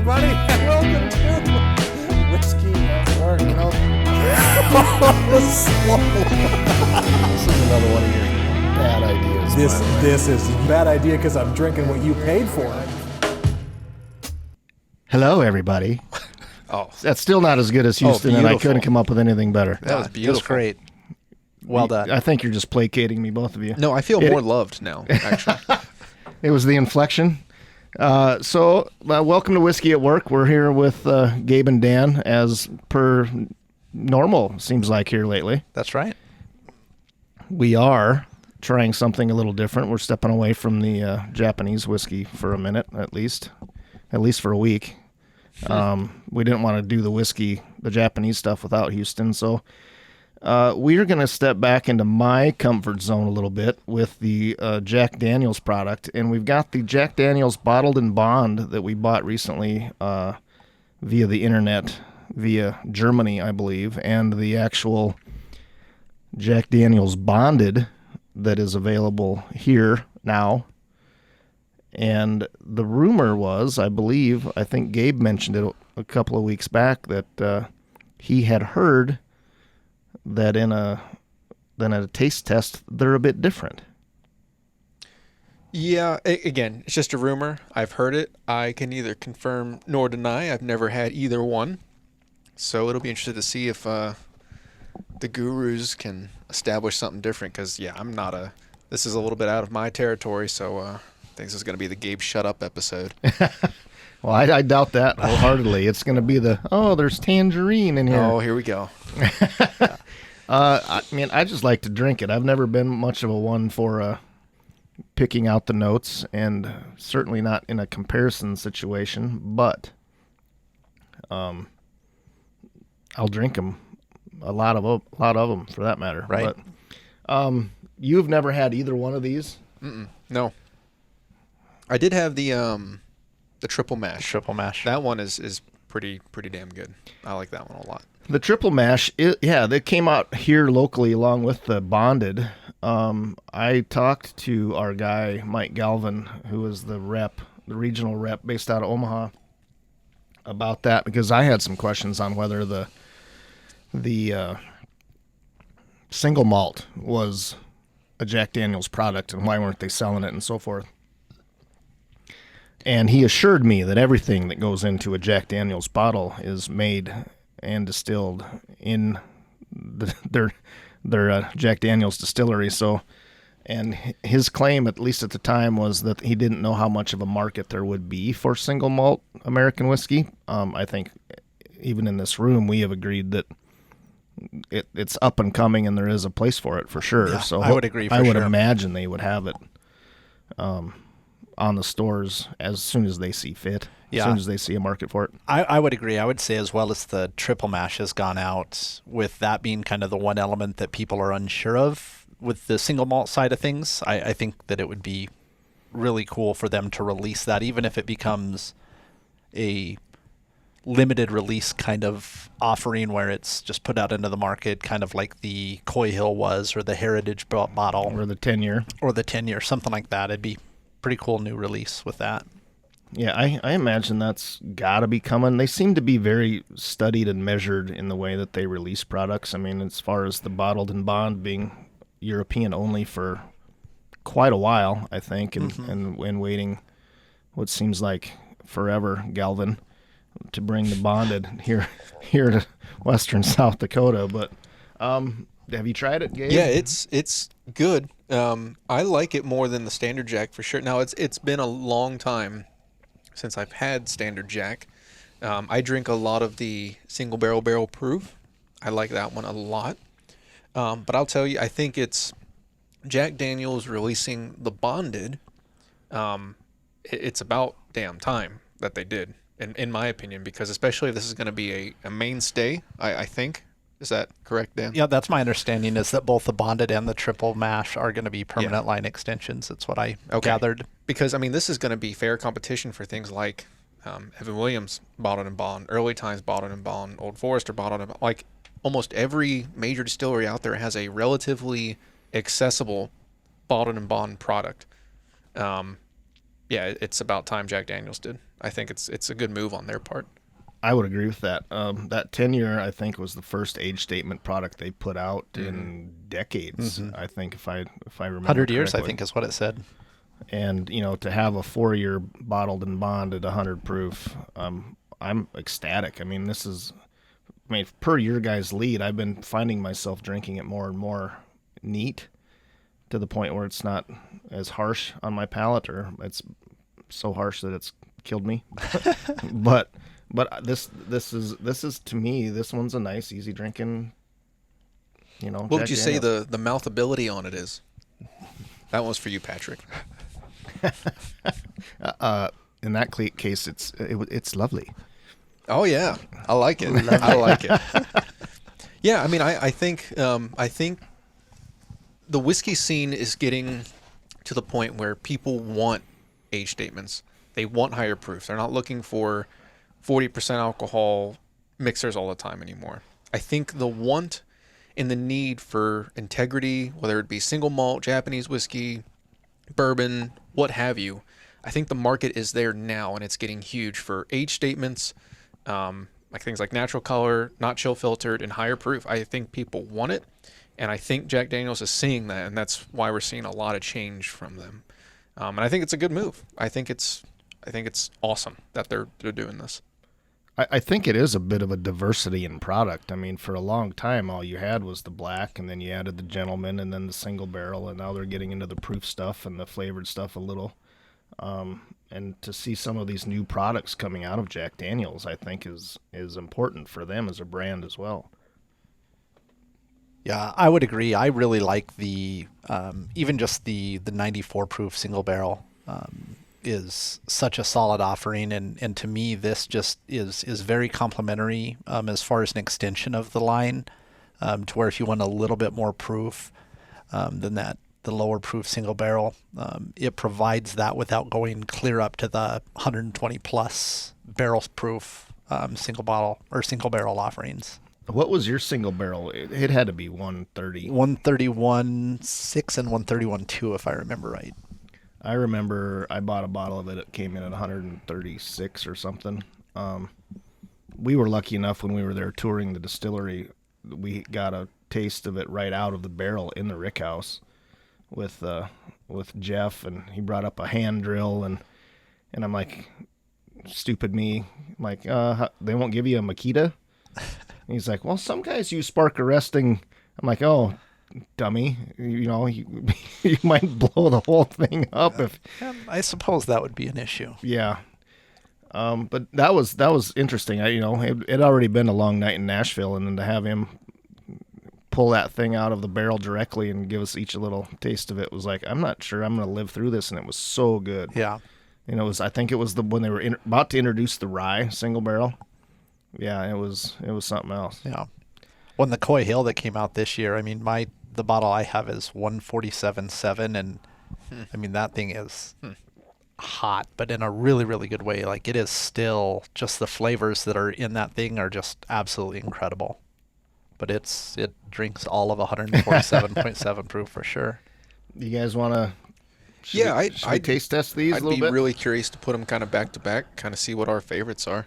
everybody, and welcome to Whiskey at Work. This is another one of your bad ideas. This is a bad idea because I'm drinking what you paid for. Hello, everybody. Oh, That's still not as good as Houston, and I beautiful. couldn't come up with anything better. that was beautiful. That's great. Well done. I think you're just placating me, both of you. No, I feel more loved now, actually. It was the inflection. So, welcome to Whiskey at Work. We're here with Gabe and Dan, as per normal, seems like, here lately. That's right. We are trying something a little different. We're stepping away from the Japanese whiskey for a minute, at least for a week. We didn't want to do the Japanese stuff without Houston, so we're going to step back into my comfort zone a little bit with the Jack Daniel's product, and we've got the Jack Daniel's Bottled in Bond that we bought recently via the internet, via Germany, I believe, and the actual Jack Daniel's Bonded that is available here now. And the rumor was, I think Gabe mentioned it a couple of weeks back, that he had heard that in a taste test, they're a bit different. Yeah, again, it's just a rumor. I've heard it. I can neither confirm nor deny. I've never had either one. So it'll be interesting to see if the gurus can establish something different, because, yeah, this is a little bit out of my territory, so I think this is going to be the Gabe Shut Up episode. Well, I doubt that wholeheartedly. It's going to be there's tangerine in here. Oh, here we go. I mean, I just like to drink it. I've never been much of a one for picking out the notes, and certainly not in a comparison situation, but I'll drink them. A lot of them, for that matter. Right. But you've never had either one of these? No. I did have the triple mash. Triple mash. That one is pretty damn good. I like that one a lot. The triple mash, they came out here locally along with the Bonded. I talked to our guy, Mike Galvin, who is the regional rep based out of Omaha, about that, because I had some questions on whether the single malt was a Jack Daniel's product and why weren't they selling it and so forth. And he assured me that everything that goes into a Jack Daniel's bottle is made and distilled in their Jack Daniel's distillery. So, and his claim, at least at the time, was that he didn't know how much of a market there would be for single malt American whiskey. I think even in this room we have agreed that it's up and coming, and there is a place for it for sure. Yeah, so I would agree. I would imagine they would have it on the stores as soon as they see fit. Yeah. As soon as they see a market for it. I would agree. I would say as well as the triple mash has gone out, with that being kind of the one element that people are unsure of with the single malt side of things, I think that it would be really cool for them to release that, even if it becomes a limited release kind of offering where it's just put out into the market, kind of like the Coy Hill was, or the Heritage bottle, Or the 10-year. or the 10-year, something like that. It'd be pretty cool new release with that. Yeah, I imagine that's got to be coming. They seem to be very studied and measured in the way that they release products. I mean, as far as the Bottled in Bond being European only for quite a while, I think, and waiting what seems like forever, Galvin, to bring the Bonded here to western South Dakota. But have you tried it, Gabe? Yeah, it's good. I like it more than the Standard Jack for sure. Now, it's been a long time since I've had Standard Jack. I drink a lot of the single barrel proof. I like that one a lot. But I'll tell you, I think it's Jack Daniel's releasing the Bonded. It's about damn time that they did, in my opinion, because especially if this is going to be a mainstay, I think. Is that correct, Dan? Yeah, that's my understanding, is that both the Bonded and the triple mash are going to be permanent line extensions. That's what I gathered. Because, I mean, this is going to be fair competition for things like Evan Williams Bottled in Bond, Early Times Bottled in Bond, Old Forester Bottled in Bond. Like, almost every major distillery out there has a relatively accessible Bottled in Bond product. yeah, it's about time Jack Daniels did. I think it's a good move on their part. I would agree with that. That 10-year, I think, was the first age statement product they put out in decades. I think if I remember 100 years, I correctly. think, is what it said. And to have a 4-year bottled and bonded 100 proof, I'm ecstatic. I mean, per your guys' lead, I've been finding myself drinking it more and more neat, to the point where it's not as harsh on my palate, or it's so harsh that it's killed me. but this is to me, this one's a nice, easy drinking. What would Jack you say Daniels. the mouthability on it is? That one's for you, Patrick. In that case, it's lovely. Oh yeah, I like it. I like it. Yeah, I mean, I think the whiskey scene is getting to the point where people want age statements. They want higher proof. They're not looking for 40% alcohol mixers all the time anymore. I think the want and the need for integrity, whether it be single malt, Japanese whiskey, bourbon, what have you, I think the market is there now, and it's getting huge for age statements, like things like natural color, not chill filtered, and higher proof. I think people want it, and I think Jack Daniels is seeing that, and that's why we're seeing a lot of change from them. And I think it's a good move. I think it's awesome that they're doing this. I think it is a bit of a diversity in product. I mean, for a long time, all you had was the black, and then you added the gentleman, and then the single barrel, and now they're getting into the proof stuff and the flavored stuff a little. And to see some of these new products coming out of Jack Daniels, I think is important for them as a brand as well. Yeah, I would agree. I really like the even just the 94 proof single barrel is such a solid offering, and to me this just is very complimentary as far as an extension of the line, to where if you want a little bit more proof than that, the lower proof single barrel, it provides that without going clear up to the 120 plus barrel proof single bottle or single barrel offerings. What was your single barrel? It had to be 130. 131.6 and 131.2, if I remember right. I remember I bought a bottle of it. It came in at 136 or something. We were lucky enough when we were there touring the distillery, we got a taste of it right out of the barrel in the rick house with Jeff, and he brought up a hand drill, and I'm like, stupid me, I'm like, they won't give you a Makita? And he's like, well, some guys use spark arresting. I'm like, oh, dummy, you might blow the whole thing up if. I suppose that would be an issue. Yeah. But that was interesting. It had already been a long night in Nashville, and then to have him pull that thing out of the barrel directly and give us each a little taste of it was like, I'm not sure I'm going to live through this, and it was so good. Yeah. I think it was when they were about to introduce the rye single barrel. Yeah, it was something else. Yeah. When the Coy Hill that came out this year, I mean, the bottle I have is 147.7, and I mean, that thing is hot, but in a really, really good way. Like, it is still just the flavors that are in that thing are just absolutely incredible. But it drinks all of 147.7 proof for sure. You guys want to? Yeah, I taste test these a I'd little be bit. really curious to put them kind of back to back, kind of see what our favorites are,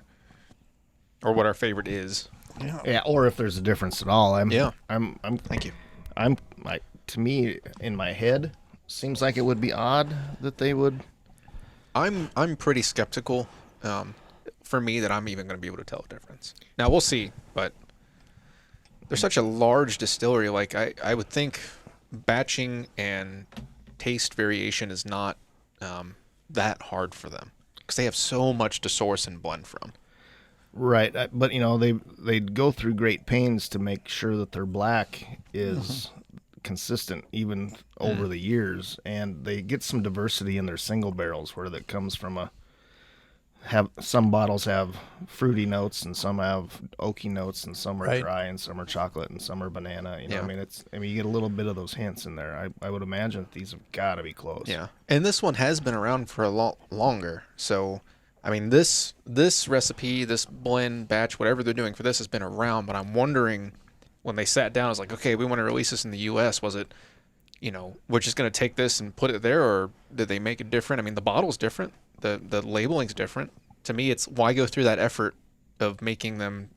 or what our favorite is. Yeah, or if there's a difference at all. I'm Thank you. To me, in my head, seems like it would be odd that they would. I'm pretty skeptical, for me, that I'm even going to be able to tell a difference. Now we'll see, but they're such a large distillery. Like I would think batching and taste variation is not that hard for them, because they have so much to source and blend from. Right, but they go through great pains to make sure that their black is consistent even over the years, and they get some diversity in their single barrels where that comes from some bottles have fruity notes, and some have oaky notes, and some are dry, and some are chocolate, and some are banana. I mean, you get a little bit of those hints in there. I would imagine that these have got to be close. Yeah, and this one has been around for a lot longer, so. I mean, this recipe, this blend, batch, whatever they're doing for this has been around, but I'm wondering when they sat down, it's like, okay, we want to release this in the U.S. Was it, we're just going to take this and put it there, or did they make it different? I mean, the bottle's different. The labeling's different. To me, it's why go through that effort of making them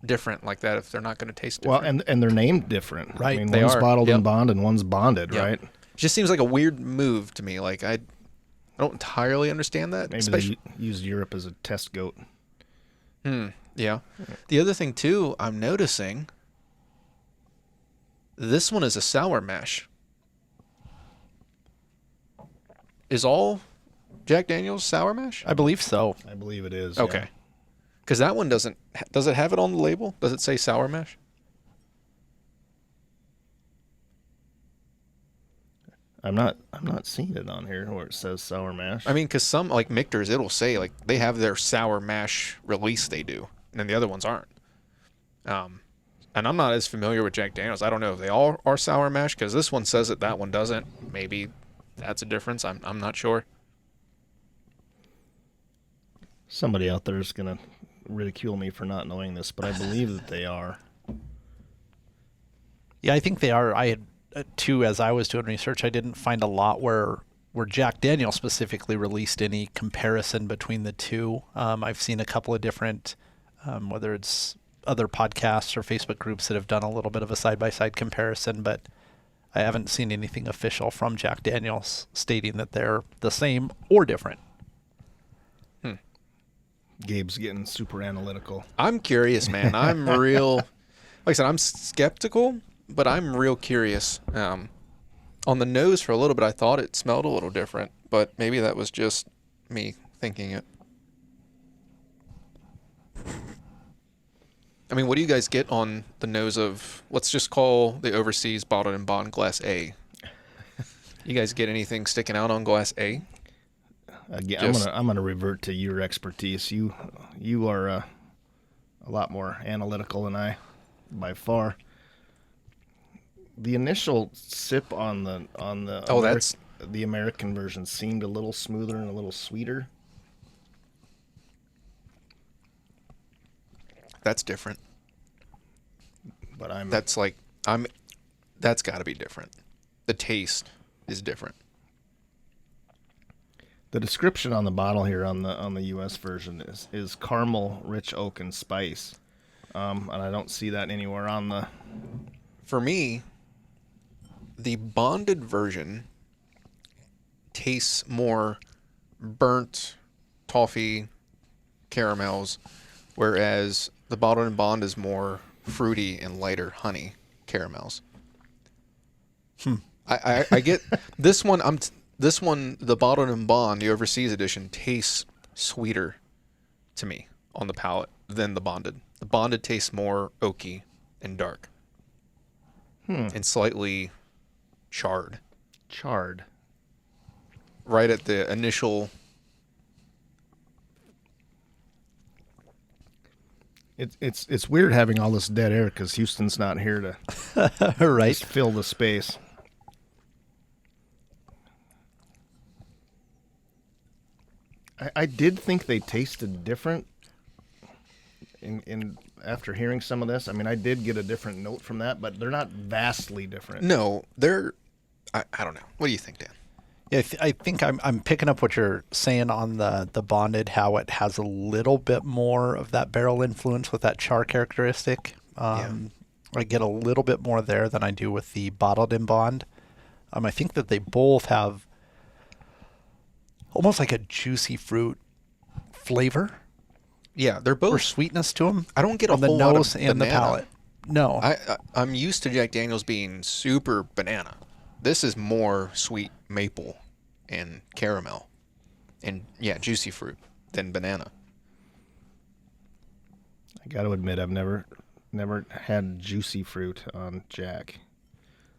different like that if they're not going to taste different. Well, and they're named different. Right, I mean, they one's are. bottled Yep. in bond and one's bonded, Yep. right? It just seems like a weird move to me. Like I don't entirely understand that. Maybe Especially, they used Europe as a test goat. yeah. The other thing too, I'm noticing this one is a sour mash. Is all Jack Daniel's sour mash? I believe so. I believe it is. Okay. Yeah. Because that one doesn't. Does it have it on the label? Does it say sour mash? I'm not seeing it on here where it says sour mash. I mean, because some like Michter's, it'll say like they have their sour mash release they do, and then the other ones aren't. And I'm not as familiar with Jack Daniel's. I don't know if they all are sour mash because this one says it, that one doesn't. Maybe that's a difference. I'm not sure. Somebody out there is gonna ridicule me for not knowing this, but I believe that they are. Yeah, I think they are. I had too, as I was doing research, I didn't find a lot where Jack Daniel specifically released any comparison between the two. I've seen a couple of different, whether it's other podcasts or Facebook groups that have done a little bit of a side-by-side comparison, but I haven't seen anything official from Jack Daniel's stating that they're the same or different. Gabe's getting super analytical. I'm curious, man. I'm real. Like I said, I'm skeptical, but I'm real curious. On the nose for a little bit, I thought it smelled a little different, but maybe that was just me thinking it. I mean, what do you guys get on the nose of, let's just call the overseas bottled and bond glass A? You guys get anything sticking out on glass A? Again, Just- I'm gonna revert to your expertise. You are a lot more analytical than I, by far. The initial sip on the Oh, that's- the American version seemed a little smoother and a little sweeter. That's different. But That's got to be different. The taste is different. the description on the bottle here on the U.S. version is caramel, rich oak, and spice, and I don't see that anywhere on the. For me, the bonded version tastes more burnt toffee caramels, whereas the bottled and bond is more fruity and lighter honey caramels. I get this one. This one, the bottled and bond, the overseas edition, tastes sweeter to me on the palate than the bonded. The bonded tastes more oaky and dark. And slightly charred. Charred. Right at the initial. It's weird having all this dead air because Houston's not here to Right. just fill the space. I did think they tasted different in after hearing some of this. I mean, I did get a different note from that, but they're not vastly different. No, they're. I don't know. What do you think, Dan? Yeah, I think I'm picking up what you're saying on the bonded, how it has a little bit more of that barrel influence with that char characteristic. I get a little bit more there than I do with the bottled in bond. I think that they both have almost like a juicy fruit flavor Yeah, they're or both. sweetness to them. I don't get a on the whole lot of nose and the banana. palate. No, I'm used to Jack Daniel's being super banana. This is more sweet maple and caramel, and juicy fruit than banana. I got to admit, I've never had juicy fruit on Jack.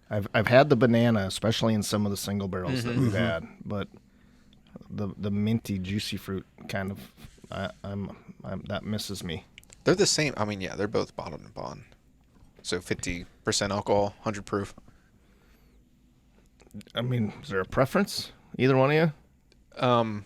I've had the banana, especially in some of the single barrels that we've had, but the minty juicy fruit kind of I'm that misses me. They're the same. I mean, yeah, they're both bottled and bond. So 50% alcohol, 100 proof. I mean, is there a preference? Either one of you?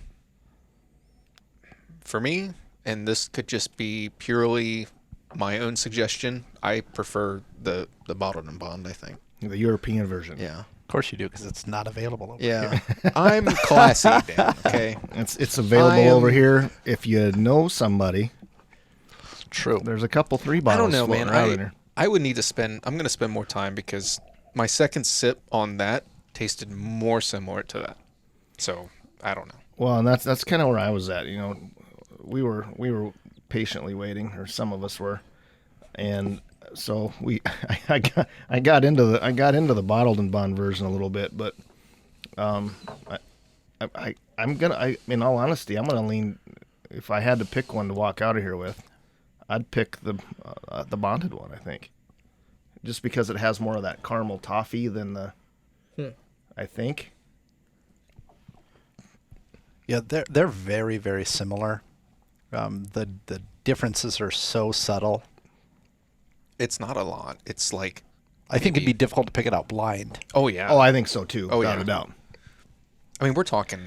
For me, and this could just be purely my own suggestion, I prefer the bottled and bond, I think. The European version. Yeah. course you do, because it's not available over Yeah, here. I'm classy, Dan. Okay. It's available I am- over here if you know somebody. True. There's a couple 3 I bottles don't know, floating man. around in here. I would need to spend. I'm going to spend more time because my second sip on that tasted more similar to that. So I don't know. Well, and that's kind of where I was at. You know, we were patiently waiting, or some of us were, and so I got into the bottled and bond version a little bit, but I'm gonna in all honesty, I'm gonna lean. If I had to pick one to walk out of here with, I'd pick the bonded one. I think, just because it has more of that caramel toffee than the. I think. Yeah, they're very, very similar. The differences are so subtle. It's not a lot. It's like, I think it'd Maybe. be difficult to pick it out blind. oh yeah. Oh, I think so too. Oh, without yeah. a doubt. I mean, we're talking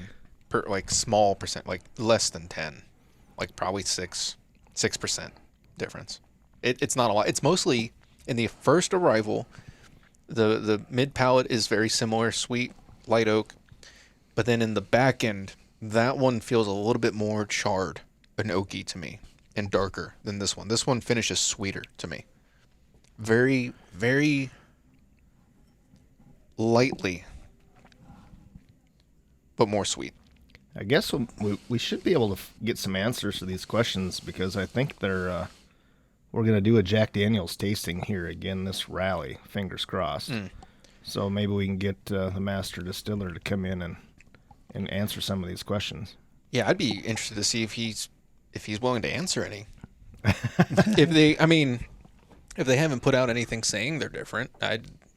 like small percent, like less than 10, like probably 6% difference. It's not a lot. It's mostly in the first arrival. The mid palate is very similar, sweet, light oak, but then in the back end, that one feels a little bit more charred and oaky to me, and darker than this one. This one finishes sweeter to me. Very, very lightly, but more sweet. I guess we should be able to get some answers to these questions, because I think we're going to do a Jack Daniel's tasting here again this rally. Fingers crossed. So maybe we can get the master distiller to come in and answer some of these questions. Yeah, I'd be interested to see if he's willing to answer any. If they haven't put out anything saying they're different,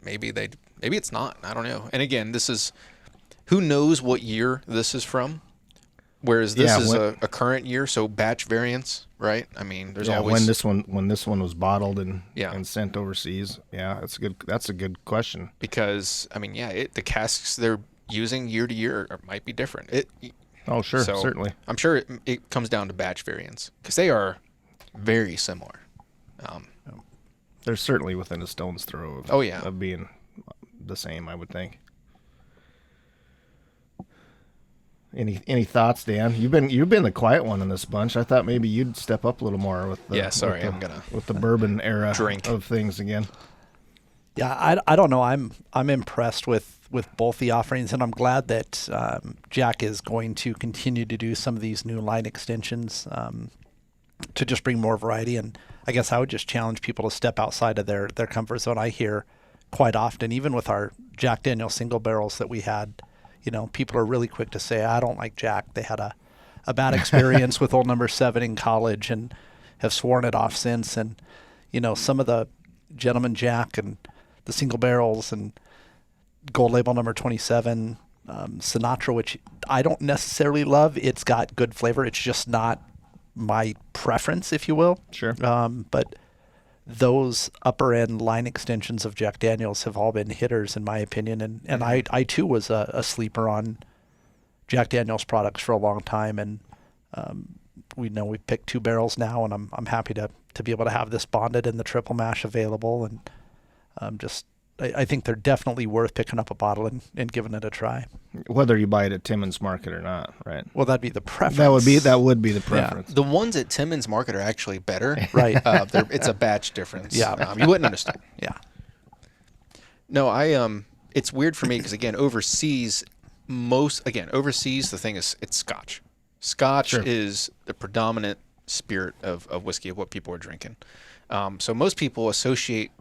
maybe it's not. I don't know. And again, this is, who knows what year this is from? Whereas this is a current year, so batch variants, right? I mean, there's always when this one was bottled and Yeah. and sent overseas. Yeah, that's a good question. because I mean, yeah, the casks they're using year to year might be different. Oh, sure, So certainly. I'm sure it comes down to batch variants because they are very similar. They're certainly within a stone's throw of, Oh, yeah. of being the same, I would think. Any thoughts, Dan? You've been the quiet one in this bunch. I thought maybe you'd step up a little more with the Yeah, sorry, with I'm gonna the bourbon era drink. of things again. Yeah, I don't know. I'm impressed with both the offerings, and I'm glad that Jack is going to continue to do some of these new line extensions to just bring more variety. And I guess I would just challenge people to step outside of their comfort zone. I hear quite often, even with our Jack Daniel's single barrels that we had, people are really quick to say, I don't like Jack. They had a bad experience with Old Number 7 in college and have sworn it off since. And, some of the Gentleman Jack and the single barrels and Gold Label number 27, Sinatra, which I don't necessarily love. It's got good flavor. It's just not my preference, if you will. Sure. But those upper end line extensions of Jack Daniel's have all been hitters in my opinion. And I too was a sleeper on Jack Daniel's products for a long time. And we picked 2 barrels now, and I'm happy to be able to have this bonded and the triple mash available. And I think they're definitely worth picking up a bottle and giving it a try. Whether you buy it at Timmins Market or not, right? Well, that'd be the preference. That would be the preference. the ones at Timmins Market are actually better. Right. It's a batch difference. Yeah. You wouldn't understand. Yeah. No, it's weird for me because again, overseas the thing is it's Scotch. Scotch Sure. is the predominant spirit of whiskey, of what people are drinking. So most people associate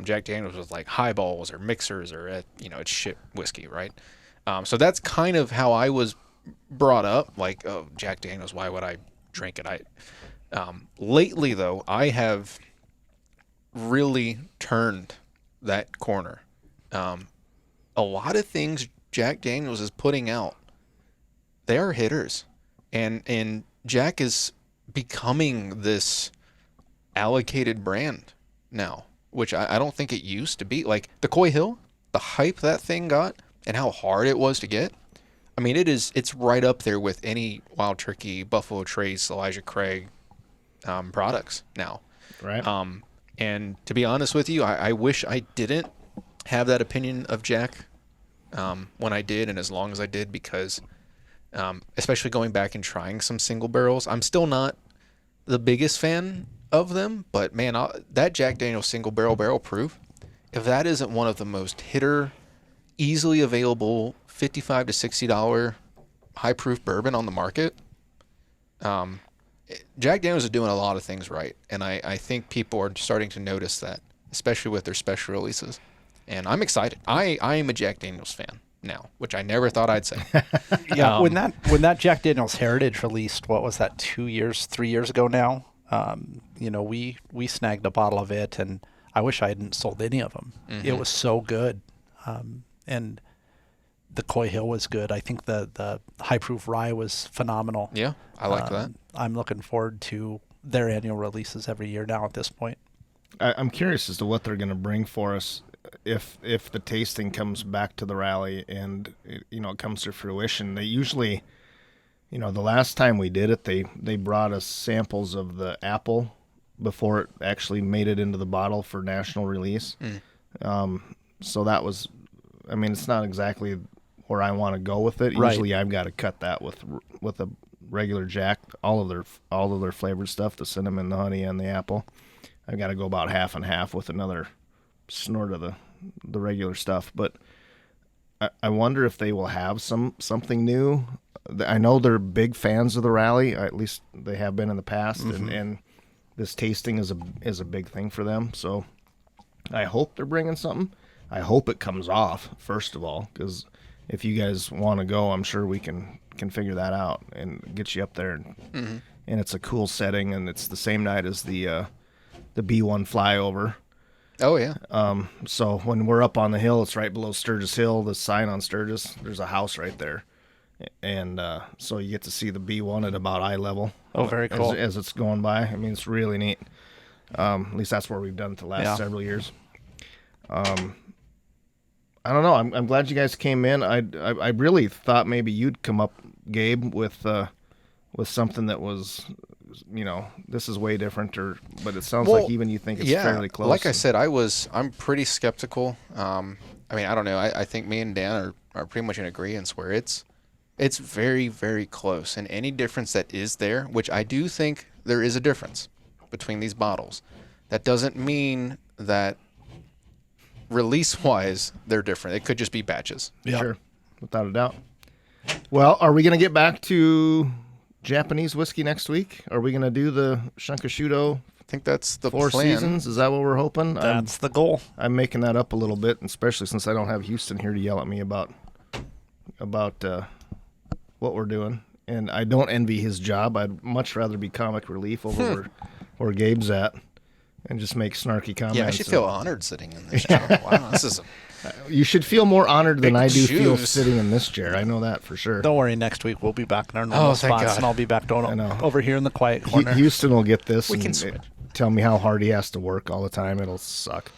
Jack Daniel's with like highballs or mixers or it's shit whiskey, right? So that's kind of how I was brought up. Like, oh, Jack Daniel's, why would I drink it? Lately though, I have really turned that corner. A lot of things Jack Daniel's is putting out, they are hitters, and Jack is becoming this allocated brand now, which I don't think it used to be. Like the Coy Hill, the hype that thing got and how hard it was to get. I mean, it's right up there with any Wild Turkey, Buffalo Trace, Elijah Craig products now. Right. And to be honest with you, I wish I didn't have that opinion of Jack when I did, and as long as I did, because especially going back and trying some single barrels, I'm still not the biggest fan of them, but man, that Jack Daniel's single barrel proof, if that isn't one of the most hitter, easily available $55 to $60 high proof bourbon on the market, Jack Daniel's is doing a lot of things right, and I think people are starting to notice that, especially with their special releases. And I'm excited. I am a Jack Daniel's fan now, which I never thought I'd say. Yeah, when that Jack Daniel's Heritage released, what was that, 3 years ago now? We snagged a bottle of it, and I wish I hadn't sold any of them. Mm-hmm. It was so good, and the Coy Hill was good. I think the high proof rye was phenomenal. Yeah, I like that. I'm looking forward to their annual releases every year now at this point. I'm curious as to what they're going to bring for us if the tasting comes back to the rally and it comes to fruition. They usually, the last time we did it, they brought us samples of the apple before it actually made it into the bottle for national release. So that was, it's not exactly where I want to go with it. Right. Usually I've got to cut that with a regular Jack, all of their flavored stuff, the cinnamon, the honey, and the apple. I've got to go about half and half with another snort of the regular stuff. But I wonder if they will have something new. I know they're big fans of the rally, at least they have been in the past, and this tasting is a big thing for them. So I hope they're bringing something. I hope it comes off, first of all, because if you guys want to go, I'm sure we can figure that out and get you up there. And it's a cool setting, and it's the same night as the B1 flyover. Oh, yeah. So when we're up on the hill, it's right below Sturgis Hill, the sign on Sturgis. There's a house right there. And so you get to see the B1 at about eye level. Oh, very cool. As it's going by. It's really neat. At least that's where we've done it the last several years. I don't know. I'm glad you guys came in. I really thought maybe you'd come up, Gabe, with something that was, this is way different. But it sounds like even you think it's fairly close. Like I said, I'm pretty skeptical. I don't know. I think me and Dan are pretty much in agreement where it's very, very close. And any difference that is there, which I do think there is a difference between these bottles, that doesn't mean that release-wise they're different. It could just be batches. Yeah. Sure, without a doubt. Well, are we going to get back to Japanese whiskey next week? Are we going to do the Shunkashudo? I think that's the Four plan. Seasons? Is that what we're hoping? That's the goal. I'm making that up a little bit, especially since I don't have Houston here to yell at me about what we're doing. And I don't envy his job. I'd much rather be comic relief over where Gabe's at and just make snarky comments. Yeah, I should feel honored sitting in this chair. Wow, this is you should feel more honored than Big I do feel shoes. sitting in this chair. I know that for sure. Don't worry, next week we'll be back in our normal thank spots, God. and I'll be back I know. over here in the quiet corner. Houston will get this We and can switch. tell me how hard he has to work all the time. It'll suck.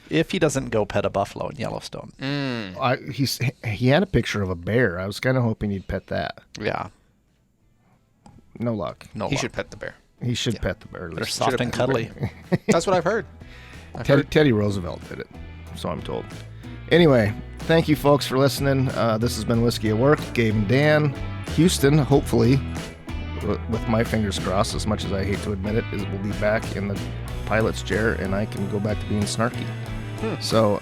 If he doesn't go pet a buffalo in Yellowstone. He had a picture of a bear. I was kind of hoping he'd pet that. Yeah. No luck. No he luck. should pet the bear. He should pet the bear. They're soft and cuddly. That's what I've heard. Teddy Roosevelt did it, so I'm told. Anyway, thank you folks for listening. This has been Whiskey at Work. Gabe and Dan. Houston, hopefully, with my fingers crossed, as much as I hate to admit it, will be back in the pilot's chair, and I can go back to being snarky. So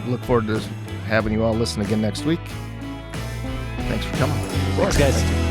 look forward to having you all listen again next week. Thanks for coming. Thanks, guys.